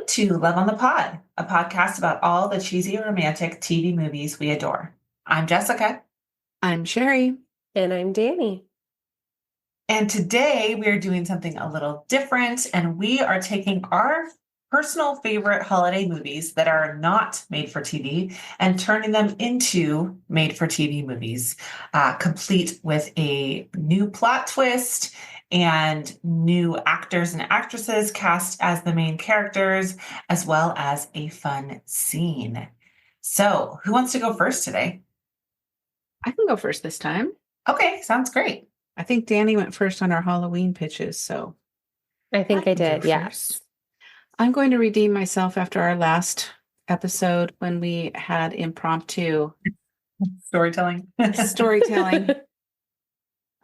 to Love on the Pod, a podcast about all the cheesy romantic TV movies we adore. I'm Jessica. I'm Sherry. And I'm Danny. And today we're doing something a little different, and we are taking our personal favorite holiday movies that are not made for TV and turning them into made for TV movies, complete with a new plot twist and new actors and actresses cast as the main characters, as well as a fun scene. So, who wants to go first today? I can go first this time. Okay, sounds great. I think Danny went first on our Halloween pitches, so I think I did, yes. I'm going to redeem myself after our last episode when we had impromptu Storytelling.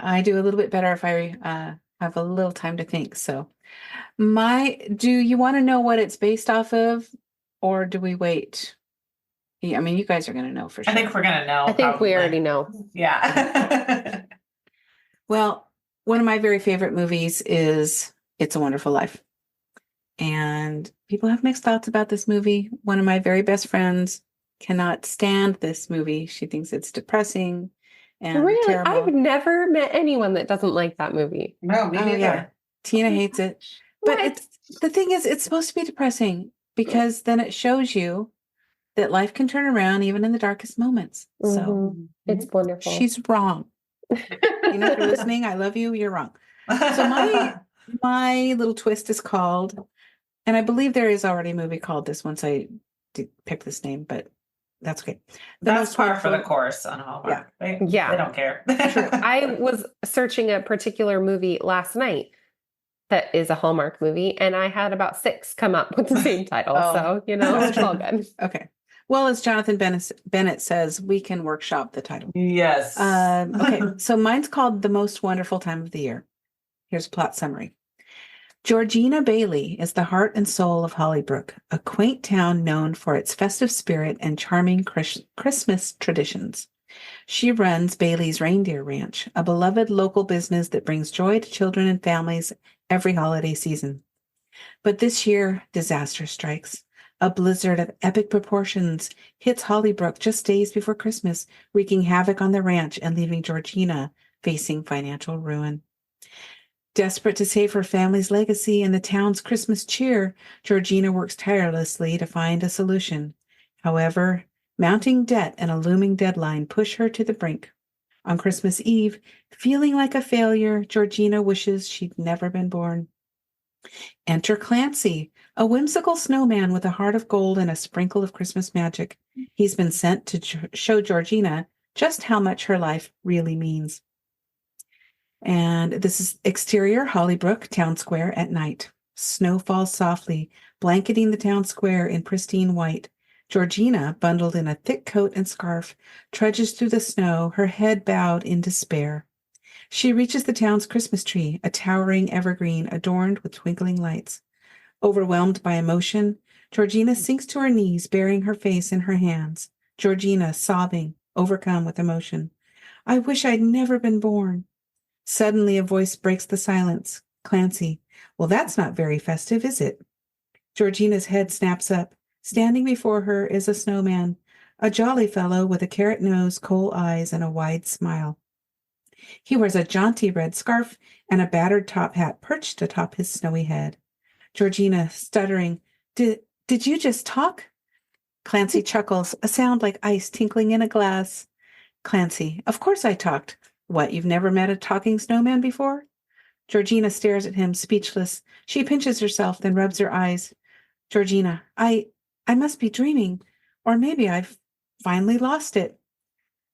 I do a little bit better if I have a little time to think. So do you want to know what it's based off of, or do we wait? I mean, you guys are going to know for sure. I think we're going to know. I think we already know. Yeah. Well, one of my very favorite movies is It's a Wonderful Life. And people have mixed thoughts about this movie. One of my very best friends cannot stand this movie. She thinks it's depressing and really? terrible. I've never met anyone that doesn't like that movie. No, me neither. Yeah. Tina hates it. But the thing is, it's supposed to be depressing because then it shows you that life can turn around even in the darkest moments. Mm-hmm. So it's wonderful. She's wrong. You know, if you're listening, I love you. You're wrong. So my little twist is called, and I believe there is already a movie called this once I did pick this name, but that's okay. That's par for the course on Hallmark. Yeah. They don't care. I was searching a particular movie last night that is a Hallmark movie, and I had about 6 come up with the same title. So, it's all good. Okay. Well, as Jonathan Bennett says, we can workshop the title. Yes. Okay, so mine's called The Most Wonderful Time of the Year. Here's a plot summary. Georgina Bailey is the heart and soul of Hollybrook, a quaint town known for its festive spirit and charming Christmas traditions. She runs Bailey's Reindeer Ranch, a beloved local business that brings joy to children and families every holiday season. But this year, disaster strikes. A blizzard of epic proportions hits Hollybrook just days before Christmas, wreaking havoc on the ranch and leaving Georgina facing financial ruin. Desperate to save her family's legacy and the town's Christmas cheer, Georgina works tirelessly to find a solution. However, mounting debt and a looming deadline push her to the brink. On Christmas Eve, feeling like a failure, Georgina wishes she'd never been born. Enter Clancy, a whimsical snowman with a heart of gold and a sprinkle of Christmas magic. He's been sent to show Georgina just how much her life really means. And this is exterior Hollybrook Town Square at night. Snow falls softly, blanketing the town square in pristine white. Georgina, bundled in a thick coat and scarf, trudges through the snow, her head bowed in despair. She reaches the town's Christmas tree, a towering evergreen adorned with twinkling lights. Overwhelmed by emotion, Georgina sinks to her knees, burying her face in her hands. Georgina, sobbing, overcome with emotion. I wish I'd never been born. Suddenly, a voice breaks the silence. Clancy. Well, that's not very festive, is it? Georgina's head snaps up. Standing before her is a snowman, a jolly fellow with a carrot nose, coal eyes, and a wide smile. He wears a jaunty red scarf and a battered top hat perched atop his snowy head. Georgina, stuttering, Did you just talk? Clancy chuckles, a sound like ice tinkling in a glass. Clancy, of course I talked. What, you've never met a talking snowman before? Georgina stares at him, speechless. She pinches herself, then rubs her eyes. Georgina, I must be dreaming, or maybe I've finally lost it.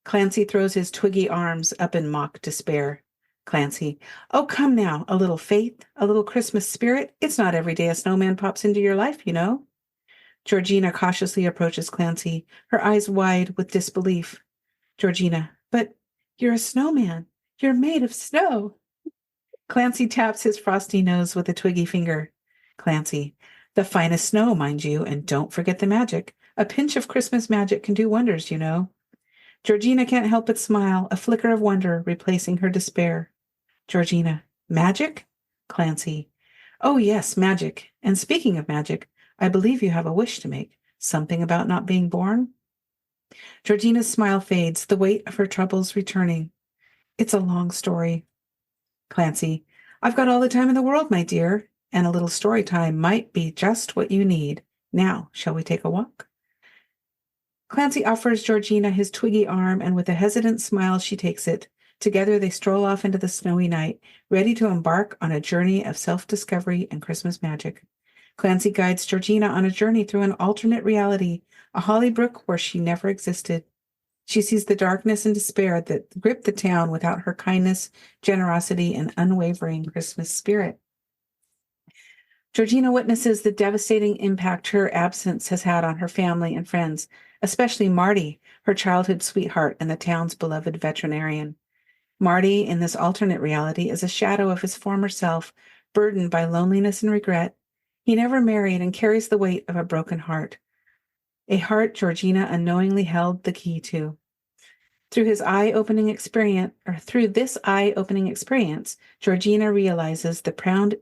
Clancy throws his twiggy arms up in mock despair. Clancy, oh, come now, a little faith, a little Christmas spirit. It's not every day a snowman pops into your life, you know. Georgina cautiously approaches Clancy, her eyes wide with disbelief. Georgina, but you're a snowman. You're made of snow. Clancy taps his frosty nose with a twiggy finger. Clancy, the finest snow, mind you, and don't forget the magic. A pinch of Christmas magic can do wonders, you know. Georgina can't help but smile, a flicker of wonder replacing her despair. Georgina, magic? Clancy, oh yes, magic. And speaking of magic, I believe you have a wish to make. Something about not being born? Georgina's smile fades, the weight of her troubles returning. It's a long story. Clancy, I've got all the time in the world, my dear, and a little story time might be just what you need. Now, shall we take a walk? Clancy offers Georgina his twiggy arm, and with a hesitant smile, she takes it. Together they stroll off into the snowy night, ready to embark on a journey of self-discovery and Christmas magic. Clancy guides Georgina on a journey through an alternate reality, a Hollybrook where she never existed. She sees the darkness and despair that grip the town without her kindness, generosity, and unwavering Christmas spirit. Georgina witnesses the devastating impact her absence has had on her family and friends, especially Marty, her childhood sweetheart and the town's beloved veterinarian. Marty, in this alternate reality, is a shadow of his former self, burdened by loneliness and regret. He never married and carries the weight of a broken heart, a heart Georgina unknowingly held the key to. Through this eye-opening experience, Georgina realizes the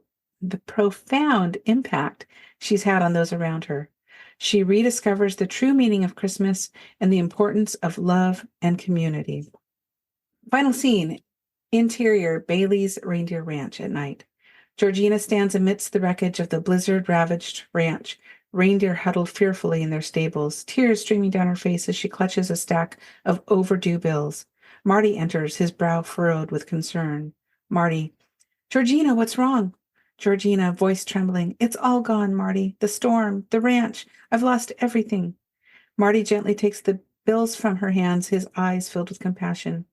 profound impact she's had on those around her. She rediscovers the true meaning of Christmas and the importance of love and community. Final scene, interior Bailey's Reindeer Ranch at night. Georgina stands amidst the wreckage of the blizzard-ravaged ranch, reindeer huddled fearfully in their stables, tears streaming down her face as she clutches a stack of overdue bills. Marty enters, his brow furrowed with concern. Marty, Georgina, what's wrong? Georgina, voice trembling. It's all gone, Marty. The storm, the ranch. I've lost everything. Marty gently takes the bills from her hands, his eyes filled with compassion.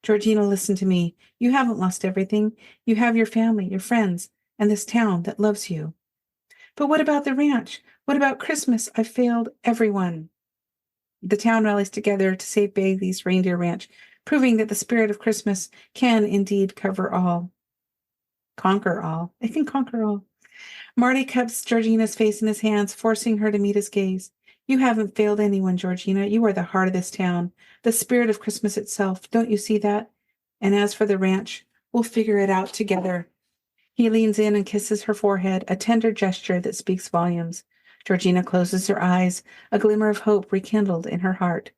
Georgina, listen to me. You haven't lost everything. You have your family, your friends, and this town that loves you. But what about the ranch? What about Christmas? I've failed everyone. The town rallies together to save Bailey's Reindeer Ranch, proving that the spirit of Christmas can indeed conquer all. It can conquer all. Marty cups Georgina's face in his hands, forcing her to meet his gaze. You haven't failed anyone, Georgina. You are the heart of this town, the spirit of Christmas itself. Don't you see that? And as for the ranch, we'll figure it out together. He leans in and kisses her forehead, a tender gesture that speaks volumes. Georgina closes her eyes, a glimmer of hope rekindled in her heart.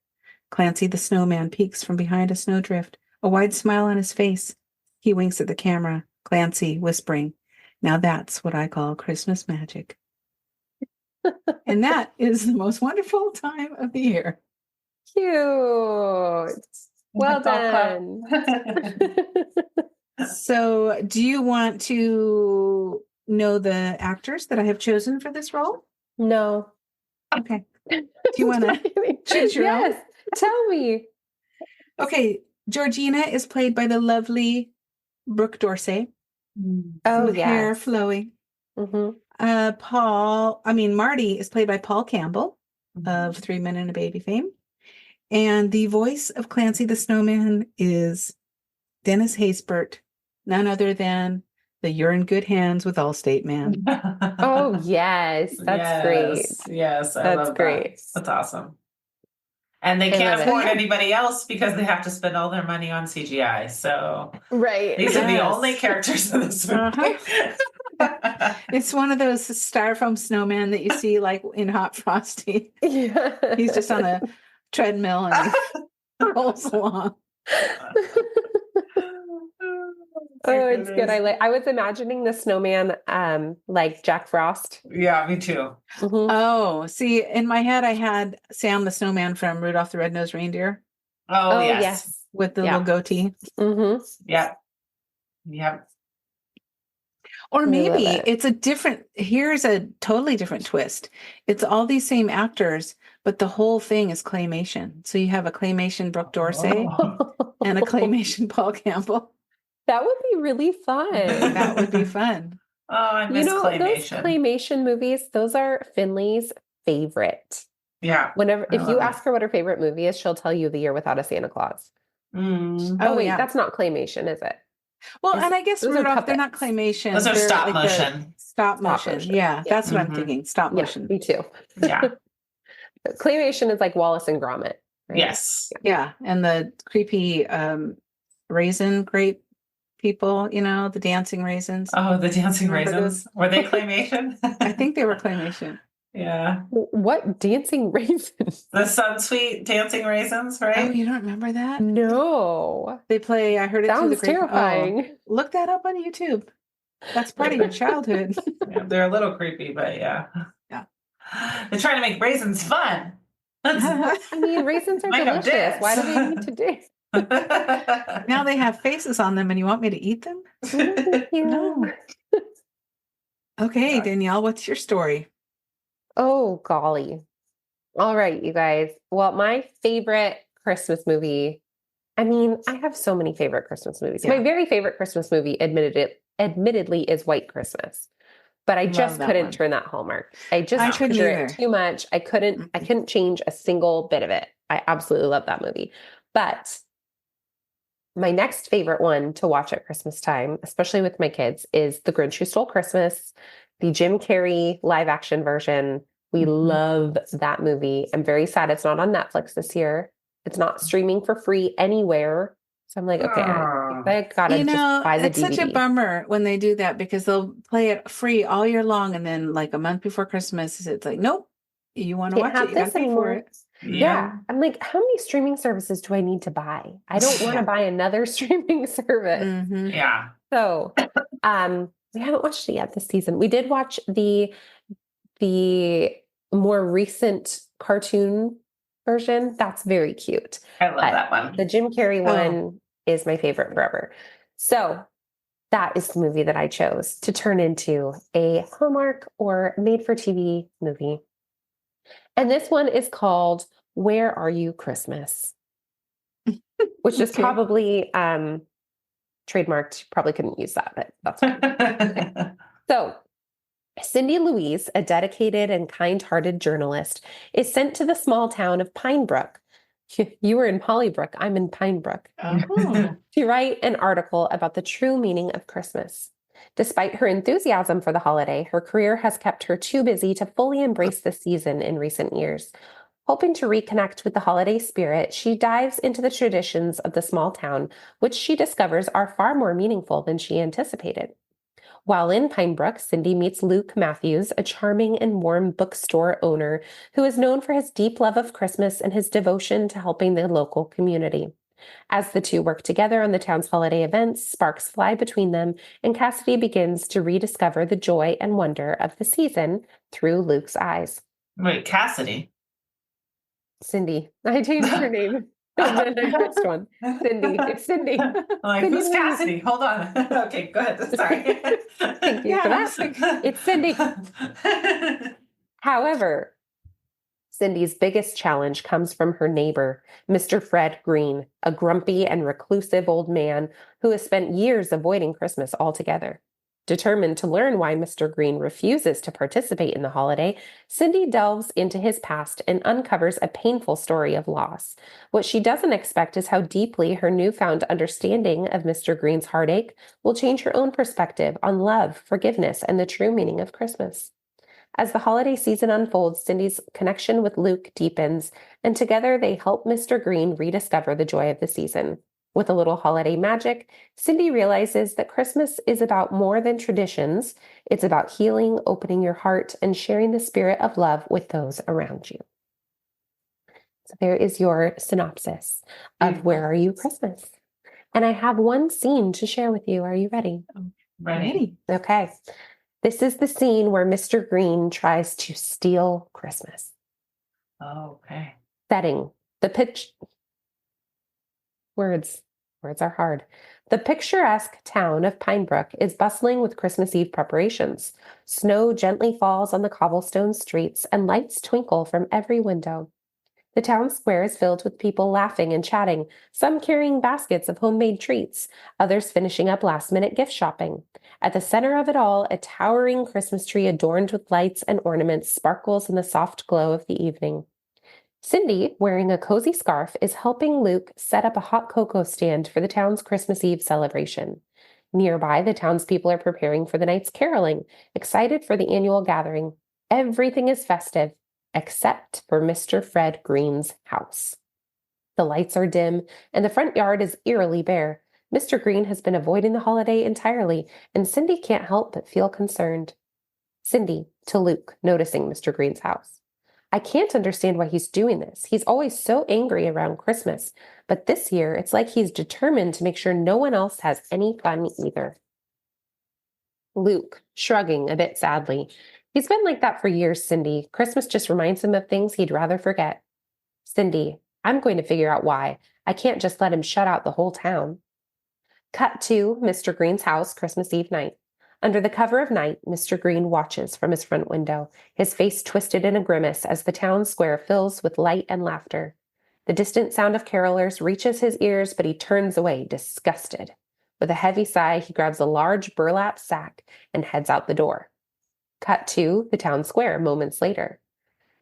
Clancy the snowman peeks from behind a snowdrift, a wide smile on his face. He winks at the camera, Clancy whispering, "Now that's what I call Christmas magic." And that is the most wonderful time of the year. Cute. Well done. So, do you want to know the actors that I have chosen for this role? No. Okay. Do you want to choose your own? Yes. Tell me. Okay. Georgina is played by the lovely Brooke Dorsey. Oh, with yeah. hair flowing. Mm-hmm. Marty is played by Paul Campbell of 3 Men and a Baby fame. And the voice of Clancy the Snowman is Dennis Haysbert, none other than the You're in Good Hands with Allstate man. Oh, yes. That's great. Yes, I That's love great. that. That's awesome. And they I can't love it. afford anybody else because they have to spend all their money on CGI. So Right. these are the Yes. only characters in this movie. It's one of those styrofoam snowmen that you see like in Hot Frosty. Yeah. He's just on a treadmill and he rolls along. Oh, it's good. I was imagining the snowman like Jack Frost. Yeah, me too. Mhm. Oh, see, in my head, I had Sam the Snowman from Rudolph the Red-Nosed Reindeer Oh, Oh, yes. yes. with the Yeah. little goatee. Mm-hmm. Yep. Yep. Or I love maybe it. here's a totally different twist. It's all these same actors, but the whole thing is claymation. So you have a claymation Brooke Dorsey and a claymation Paul Campbell. That would be really fun. That would be fun. Oh, I miss Those claymation. claymation movies, those are Finley's favorite. Yeah. Whenever, I if you love it. ask her what her favorite movie is, she'll tell you The Year Without a Santa Claus. Mm. Oh, Oh, wait, yeah. that's not claymation, is it? Well, Is- and I guess those are Rudolph, they're not puppets. claymation. Those are They're stop like the motion. Stop motion. motion. Yeah, Yeah. that's what I'm Mhm. thinking. Stop Yeah, motion. me too. Yeah. Claymation is like Wallace and Gromit. Right? Yes. Yeah, and the creepy raisin grape people, the dancing raisins. Oh, the dancing Remember raisins. Were they claymation? I think they were claymation. Yeah. What dancing raisins? The Sunsweet dancing raisins, Oh, right? you don't remember that? No. They play, I heard it through the Sounds grapevine. terrifying. Oh, look that up on YouTube. That's part of your childhood. Yeah, they're a little creepy, but yeah. Yeah. They're trying to make raisins fun. I mean, raisins are Might have delicious. Why do they dance. need to dance? Now they have faces on them and you want me to eat them? No. Okay, Danielle, what's your story? Oh, golly. All right, you guys. Well, my favorite Christmas movie. I mean, I have so many favorite Christmas movies. Yeah. My very favorite Christmas movie, admittedly, is White Christmas. But I Love just that couldn't one. turn that Hallmark. I I just couldn't treasure either. it too much. I couldn't change a single bit of it. I absolutely love that movie. But my next favorite one to watch at Christmas time, especially with my kids, is The Grinch Who Stole Christmas, the Jim Carrey live action version. We love that movie. I'm very sad it's not on Netflix this year. It's not streaming for free anywhere. So I'm like, okay, I gotta just buy the it's such a DVD. bummer when they do that because they'll play it free all year long. And then like a month before Christmas, it's like, nope, you want to Can't watch it, have you got this to pay for anymore. it. Yeah. I'm like, how many streaming services do I need to buy? I don't want to Yeah. buy another streaming service. Mhm. Yeah. So, we haven't watched it yet this season. We did watch the more recent cartoon version. That's very cute. I love that one. The Jim Carrey one is my favorite forever. So that is the movie that I chose to turn into a Hallmark or made for TV movie. And this one is called Where Are You Christmas? Which is probably trademarked. Probably couldn't use that, but that's fine. So Cindy Louise, a dedicated and kind-hearted journalist, is sent to the small town of Pinebrook. You were in Hollybrook. I'm in Pinebrook. Oh. To write an article about the true meaning of Christmas. Despite her enthusiasm for the holiday, her career has kept her too busy to fully embrace the season in recent years. Hoping to reconnect with the holiday spirit, she dives into the traditions of the small town, which she discovers are far more meaningful than she anticipated. While in Pinebrook, Cindy meets Luke Matthews, a charming and warm bookstore owner who is known for his deep love of Christmas and his devotion to helping the local community. As the two work together on the town's holiday events, sparks fly between them, and Cassidy begins to rediscover the joy and wonder of the season through Luke's eyes. Wait, Cassidy. Cindy. I changed her name. And then I missed one. Cindy. It's Cindy. Like, Cindy who's Louise. Cassidy? Hold on. Okay, go ahead. Sorry. Thank you for that. It's Cindy. However, Cindy's biggest challenge comes from her neighbor, Mr. Fred Green, a grumpy and reclusive old man who has spent years avoiding Christmas altogether. Determined to learn why Mr. Green refuses to participate in the holiday, Cindy delves into his past and uncovers a painful story of loss. What she doesn't expect is how deeply her newfound understanding of Mr. Green's heartache will change her own perspective on love, forgiveness, and the true meaning of Christmas. As the holiday season unfolds, Cindy's connection with Luke deepens, and together they help Mr. Green rediscover the joy of the season. With a little holiday magic, Cindy realizes that Christmas is about more than traditions. It's about healing, opening your heart, and sharing the spirit of love with those around you. So there is your synopsis of Where Are You Christmas? And I have one scene to share with you. Are you ready? Ready. Okay. This is the scene where Mr. Green tries to steal Christmas. Oh, okay. Setting. The pitch. Words are hard. The picturesque town of Pinebrook is bustling with Christmas Eve preparations. Snow gently falls on the cobblestone streets and lights twinkle from every window. The town square is filled with people laughing and chatting, some carrying baskets of homemade treats, others finishing up last-minute gift shopping. At the center of it all, a towering Christmas tree adorned with lights and ornaments sparkles in the soft glow of the evening. Cindy, wearing a cozy scarf, is helping Luke set up a hot cocoa stand for the town's Christmas Eve celebration. Nearby, the townspeople are preparing for the night's caroling, excited for the annual gathering. Everything is festive, except for Mr. Fred Green's house. The lights are dim, and the front yard is eerily bare. Mr. Green has been avoiding the holiday entirely, and Cindy can't help but feel concerned. Cindy to Luke, noticing Mr. Green's house. I can't understand why he's doing this. He's always so angry around Christmas, but this year it's like he's determined to make sure no one else has any fun either. Luke, shrugging a bit sadly. He's been like that for years, Cindy. Christmas just reminds him of things he'd rather forget. Cindy, I'm going to figure out why. I can't just let him shut out the whole town. Cut to Mr. Green's house Christmas Eve night. Under the cover of night, Mr. Green watches from his front window, his face twisted in a grimace as the town square fills with light and laughter. The distant sound of carolers reaches his ears, but he turns away, disgusted. With a heavy sigh, he grabs a large burlap sack and heads out the door. Cut to the town square moments later.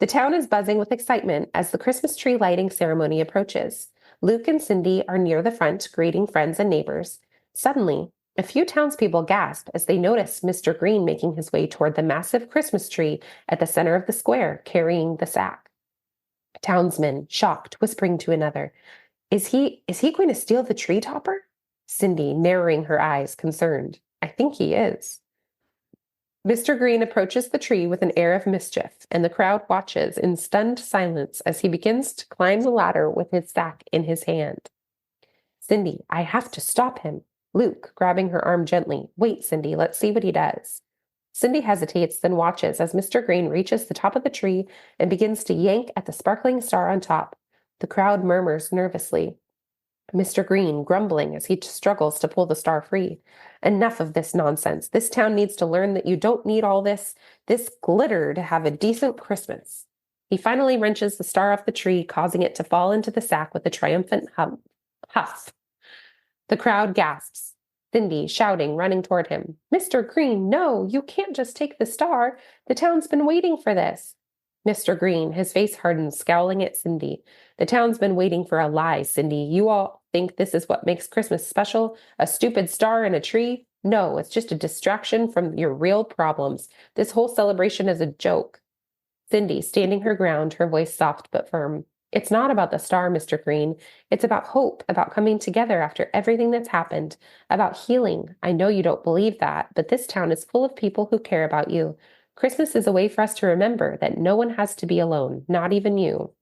The town is buzzing with excitement as the Christmas tree lighting ceremony approaches. Luke and Cindy are near the front, greeting friends and neighbors. Suddenly, a few townspeople gasp as they notice Mr. Green making his way toward the massive Christmas tree at the center of the square, carrying the sack. A townsman, shocked, whispering to another, Is he going to steal the tree topper? Cindy, narrowing her eyes, concerned. I think he is. Mr. Green approaches the tree with an air of mischief, and the crowd watches in stunned silence as he begins to climb the ladder with his sack in his hand. Cindy, I have to stop him. Luke, grabbing her arm gently. Wait, Cindy, let's see what he does. Cindy hesitates, then watches as Mr. Green reaches the top of the tree and begins to yank at the sparkling star on top. The crowd murmurs nervously. Mr. Green, grumbling as he struggles to pull the star free. Enough of this nonsense. This town needs to learn that you don't need all this glitter to have a decent Christmas. He finally wrenches the star off the tree, causing it to fall into the sack with a triumphant huff. The crowd gasps. Cindy, shouting, running toward him. Mr. Green, no, you can't just take the star. The town's been waiting for this. Mr. Green, his face hardened, scowling at Cindy. The town's been waiting for a lie, Cindy. You all think this is what makes Christmas special? A stupid star in a tree? No, it's just a distraction from your real problems. This whole celebration is a joke. Cindy, standing her ground, her voice soft but firm. It's not about the star, Mr. Green. It's about hope, about coming together after everything that's happened, about healing. I know you don't believe that, but this town is full of people who care about you. Christmas is a way for us to remember that no one has to be alone, not even you.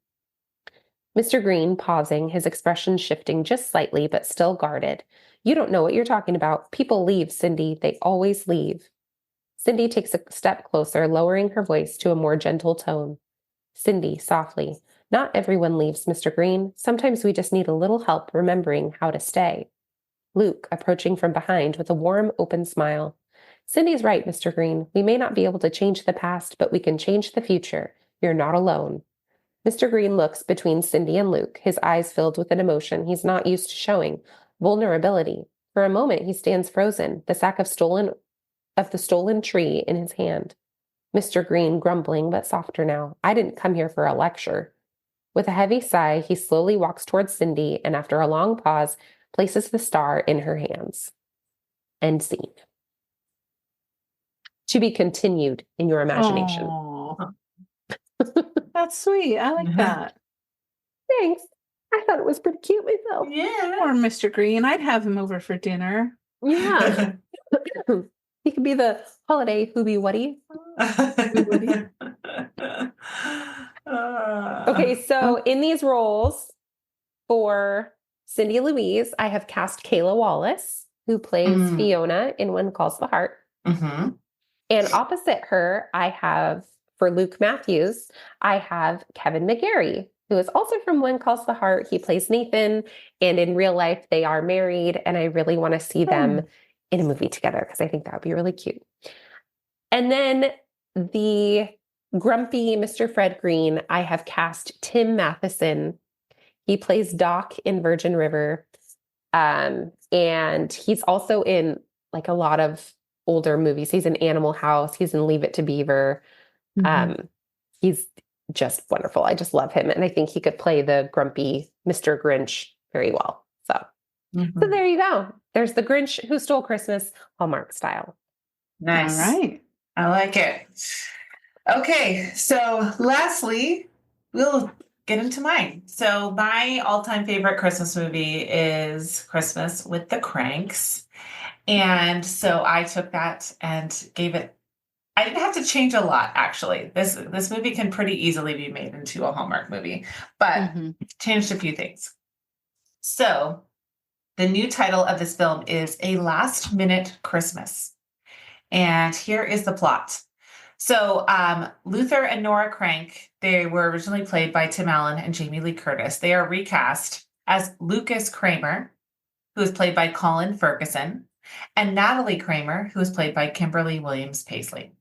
Mr. Green, pausing, his expression shifting just slightly, but still guarded. You don't know what you're talking about. People leave, Cindy. They always leave. Cindy takes a step closer, lowering her voice to a more gentle tone. Cindy, softly. Not everyone leaves, Mr. Green. Sometimes we just need a little help remembering how to stay. Luke, approaching from behind with a warm, open smile. Cindy's right, Mr. Green. We may not be able to change the past, but we can change the future. You're not alone. Mr. Green looks between Cindy and Luke, his eyes filled with an emotion he's not used to showing, vulnerability. For a moment, he stands frozen, the sack of the stolen tree in his hand. Mr. Green, grumbling but softer now. I didn't come here for a lecture. With a heavy sigh, he slowly walks towards Cindy and, after a long pause, places the star in her hands. End scene. To be continued in your imagination. Aww. That's sweet. I like that. Thanks. I thought it was pretty cute myself. Yeah. Or Mr. Green. I'd have him over for dinner. Yeah. He could be the holiday Hoobie Woody. Okay, so in these roles for Cindy Louise, I have cast Kayla Wallace, who plays Fiona in When Calls the Heart. Mm-hmm. And opposite her, I have, for Luke Matthews, I have Kevin McGarry, who is also from When Calls the Heart. He plays Nathan, and in real life, they are married, and I really want to see them in a movie together because I think that would be really cute. And then the grumpy Mr. Fred Green, I have cast Tim Matheson. He plays Doc in Virgin River, and he's also in like a lot of older movies. He's in Animal House. He's in Leave It to Beaver. He's just wonderful. I just love him. And I think he could play the grumpy Mr. Grinch very well. So there you go. There's the Grinch Who Stole Christmas, Hallmark style. Nice. All right. I like it. Okay. So lastly, we'll get into mine. So my all-time favorite Christmas movie is Christmas with the Kranks. And so I took that and gave it I didn't have to change a lot, actually. This movie can pretty easily be made into a Hallmark movie, but changed a few things. So the new title of this film is A Last Minute Christmas. And here is the plot. So Luther and Nora Crank, they were originally played by Tim Allen and Jamie Lee Curtis. They are recast as Lucas Kramer, who is played by Colin Ferguson, and Natalie Kramer, who is played by Kimberly Williams Paisley.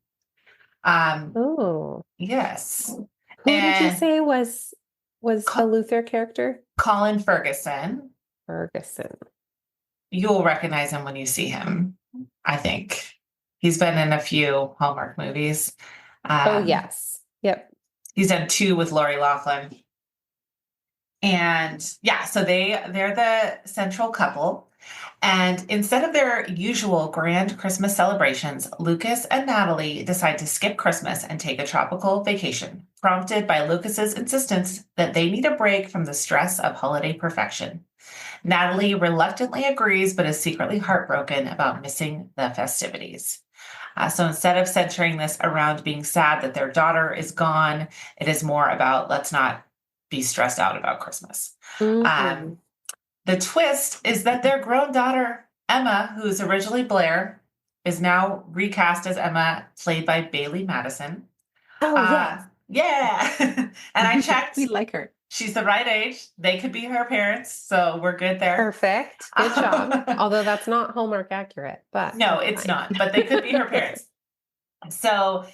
Oh, yes. Who did you say was the Luther character? Colin Ferguson. Ferguson. You'll recognize him when you see him, I think. He's been in a few Hallmark movies. Oh, yes. Yep. He's done 2 with Lori Loughlin. And yeah, so they're the central couple. And instead of their usual grand Christmas celebrations, Lucas and Natalie decide to skip Christmas and take a tropical vacation, prompted by Lucas's insistence that they need a break from the stress of holiday perfection. Natalie reluctantly agrees, but is secretly heartbroken about missing the festivities. So instead of centering this around being sad that their daughter is gone, it is more about let's not be stressed out about Christmas. Mm-hmm. The twist is that their grown daughter, Emma, who's originally Blair, is now recast as Emma, played by Bailey Madison. Oh, yeah. Yeah. And I checked. We like her. She's the right age. They could be her parents, so we're good there. Perfect. Good job. Although that's not Hallmark accurate, but no, it's not. But they could be her parents. So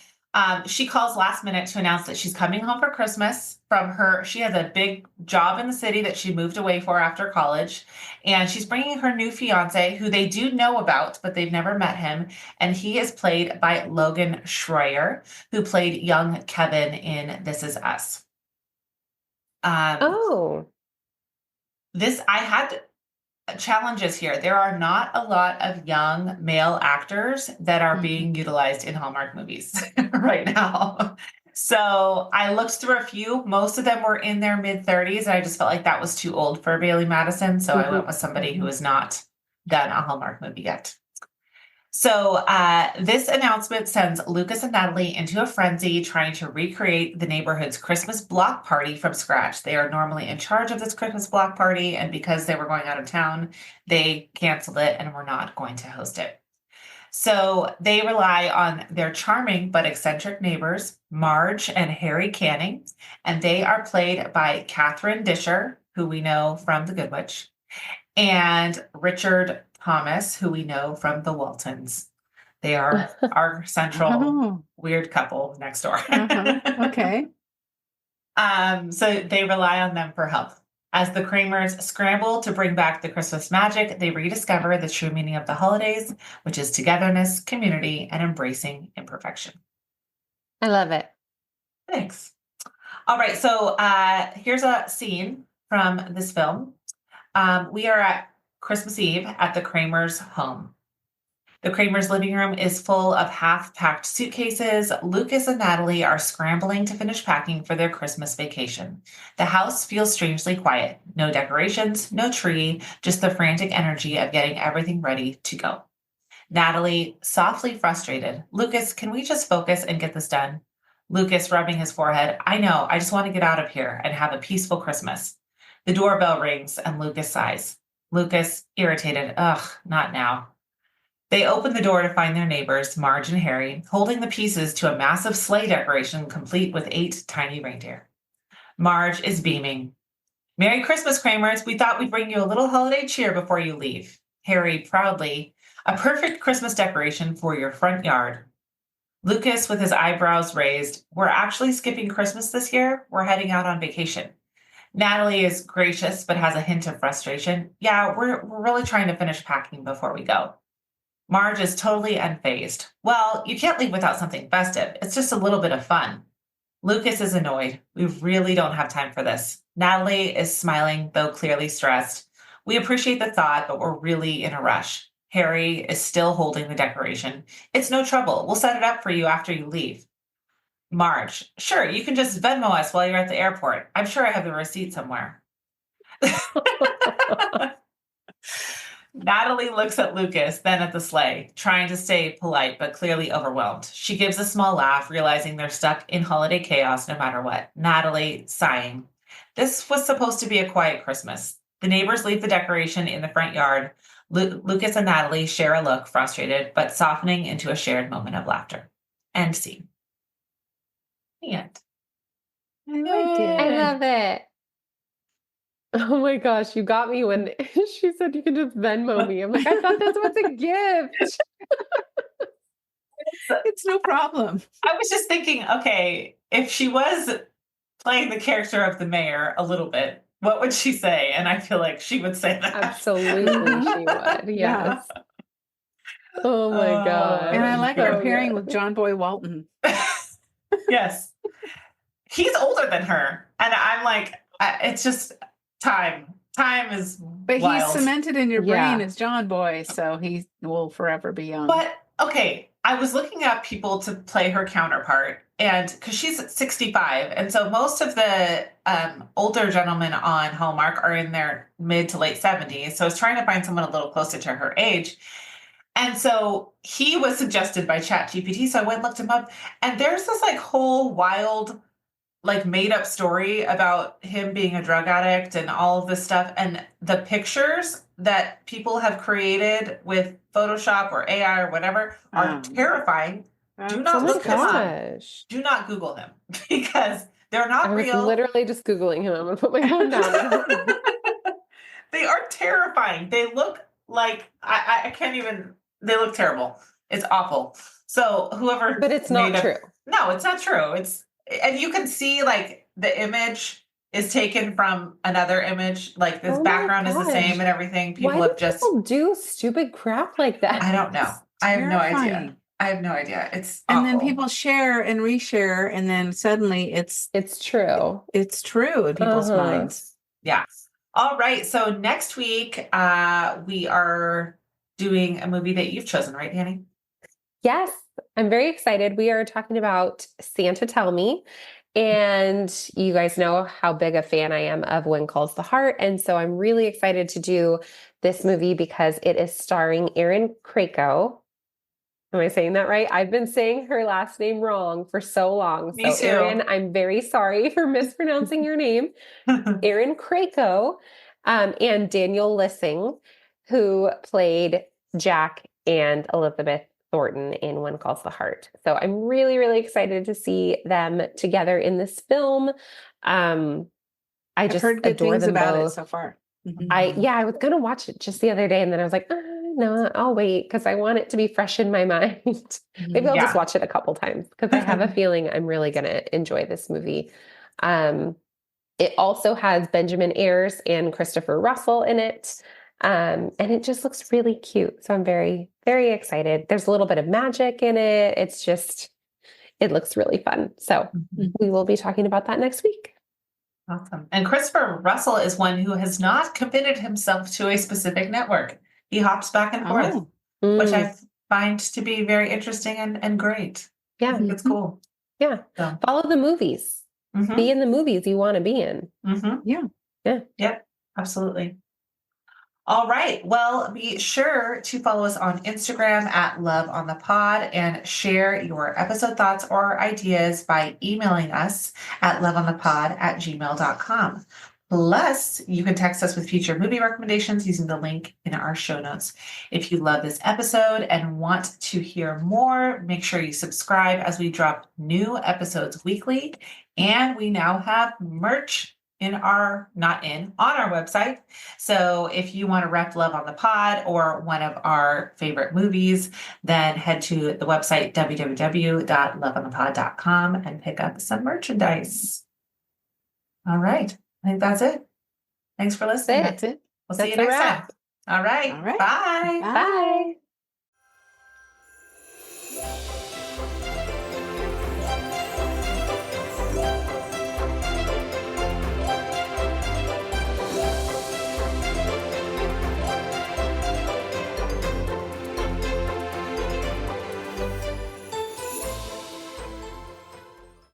she calls last minute to announce that she's coming home for Christmas from her. She has a big job in the city that she moved away for after college. And she's bringing her new fiance, who they do know about, but they've never met him. And he is played by Logan Schreier, who played young Kevin in This Is Us. I had challenges here. There are not a lot of young male actors that are being utilized in Hallmark movies right now. So I looked through a few. Most of them were in their mid-30s, and I just felt like that was too old for Bailey Madison. So I went with somebody who has not done a Hallmark movie yet. So this announcement sends Lucas and Natalie into a frenzy trying to recreate the neighborhood's Christmas block party from scratch. They are normally in charge of this Christmas block party, and because they were going out of town, they canceled it and were not going to host it. So they rely on their charming but eccentric neighbors, Marge and Harry Canning, and they are played by Catherine Disher, who we know from The Good Witch, and Richard Thomas, who we know from The Waltons. They are our central weird couple next door. Okay. So they rely on them for help. As the Kramers scramble to bring back the Christmas magic, they rediscover the true meaning of the holidays, which is togetherness, community, and embracing imperfection. I love it. Thanks. All right, so here's a scene from this film. We are at Christmas Eve at the Kramers' home. The Kramers' living room is full of half-packed suitcases. Lucas and Natalie are scrambling to finish packing for their Christmas vacation. The house feels strangely quiet. No decorations, no tree, just the frantic energy of getting everything ready to go. Natalie, softly frustrated. Lucas, can we just focus and get this done? Lucas, rubbing his forehead. I know, I just want to get out of here and have a peaceful Christmas. The doorbell rings and Lucas sighs. Lucas, irritated. Ugh, not now. They open the door to find their neighbors, Marge and Harry, holding the pieces to a massive sleigh decoration complete with 8 tiny reindeer. Marge is beaming. Merry Christmas, Kramers. We thought we'd bring you a little holiday cheer before you leave. Harry, proudly, a perfect Christmas decoration for your front yard. Lucas, with his eyebrows raised, we're actually skipping Christmas this year. We're heading out on vacation. Natalie is gracious, but has a hint of frustration. Yeah, we're really trying to finish packing before we go. Marge is totally unfazed. Well, you can't leave without something festive. It's just a little bit of fun. Lucas is annoyed. We really don't have time for this. Natalie is smiling, though clearly stressed. We appreciate the thought, but we're really in a rush. Harry is still holding the decoration. It's no trouble. We'll set it up for you after you leave. Marge, sure, you can just Venmo us while you're at the airport. I'm sure I have the receipt somewhere. Natalie looks at Lucas, then at the sleigh, trying to stay polite, but clearly overwhelmed. She gives a small laugh, realizing they're stuck in holiday chaos no matter what. Natalie, sighing. This was supposed to be a quiet Christmas. The neighbors leave the decoration in the front yard. Lucas and Natalie share a look, frustrated, but softening into a shared moment of laughter. End scene. The end. I like I it. love it. Oh my gosh, you got me when she said you can just Venmo me. I'm like, I thought this was a gift. It's no problem. I was just thinking, okay, if she was playing the character of the mayor a little bit, what would she say? And I feel like she would say that. Absolutely, she would. Yes. Oh my gosh. And I like so her pairing good. with John Boy Walton. Yes. He's older than her. And I'm like, it's just time. Time is But wild. he's cemented in your brain Yeah. as John Boy, so he will forever be young. But okay, I was looking at people to play her counterpart, and because she's 65, and so most of the older gentlemen on Hallmark are in their mid to late 70s. So I was trying to find someone a little closer to her age. And so he was suggested by ChatGPT. So I went and looked him up, and there's this like whole wild, like made up story about him being a drug addict and all of this stuff. And the pictures that people have created with Photoshop or AI or whatever are terrifying. Do Oh not my look him up. gosh. Do not Google him because they're not I was real. literally just Googling him. I'm gonna put my phone down. They are terrifying. They look like I can't even. They look terrible. It's awful. So whoever, But it's not true. No, it's not true. And you can see like the image is taken from another image. Like this Oh my background is the gosh. same and everything. People Why have do just. people do stupid crap like that? I don't know. I have no idea. Terrifying. I have no idea. It's And then awful. people share and reshare, and then suddenly it's true. It's true in people's minds. Yeah. All right. So next week, we are doing a movie that you've chosen, right, Danny? Yes, I'm very excited. We are talking about Santa Tell Me. And you guys know how big a fan I am of When Calls the Heart. And so I'm really excited to do this movie because it is starring Erin Krakow. Am I saying that right? I've been saying her last name wrong for so long. Me so too. Erin, I'm very sorry for mispronouncing your name. Erin Krakow, and Daniel Lissing, who played Jack and Elizabeth Thornton in When Calls the Heart. So I'm really, really excited to see them together in this film. I've just heard good adore things them about both. it so far. I was gonna watch it just the other day, and then I was like, no, I'll wait because I want it to be fresh in my mind. Maybe I'll just watch it a couple times because I have a feeling I'm really gonna enjoy this movie. It also has Benjamin Ayres and Christopher Russell in it. And it just looks really cute. So I'm very, very excited. There's a little bit of magic in it. It looks really fun. So we will be talking about that next week. Awesome. And Christopher Russell is one who has not committed himself to a specific network. He hops back and forth, which I find to be very interesting and great. Yeah. I think it's cool. Yeah. So. Follow the movies. Be in the movies you want to be in. Yeah. Yep. Absolutely. All right. Well, be sure to follow us on Instagram at Love on the Pod and share your episode thoughts or ideas by emailing us at loveonthepod@gmail.com. Plus, you can text us with future movie recommendations using the link in our show notes. If you love this episode and want to hear more, make sure you subscribe as we drop new episodes weekly. And we now have merch on our website. So if you want to rep Love on the Pod or one of our favorite movies, then head to the website www.loveonthepod.com and pick up some merchandise. All right. I think that's it. Thanks for listening. That's it. We'll see you next time. All right. All right. Bye. Bye.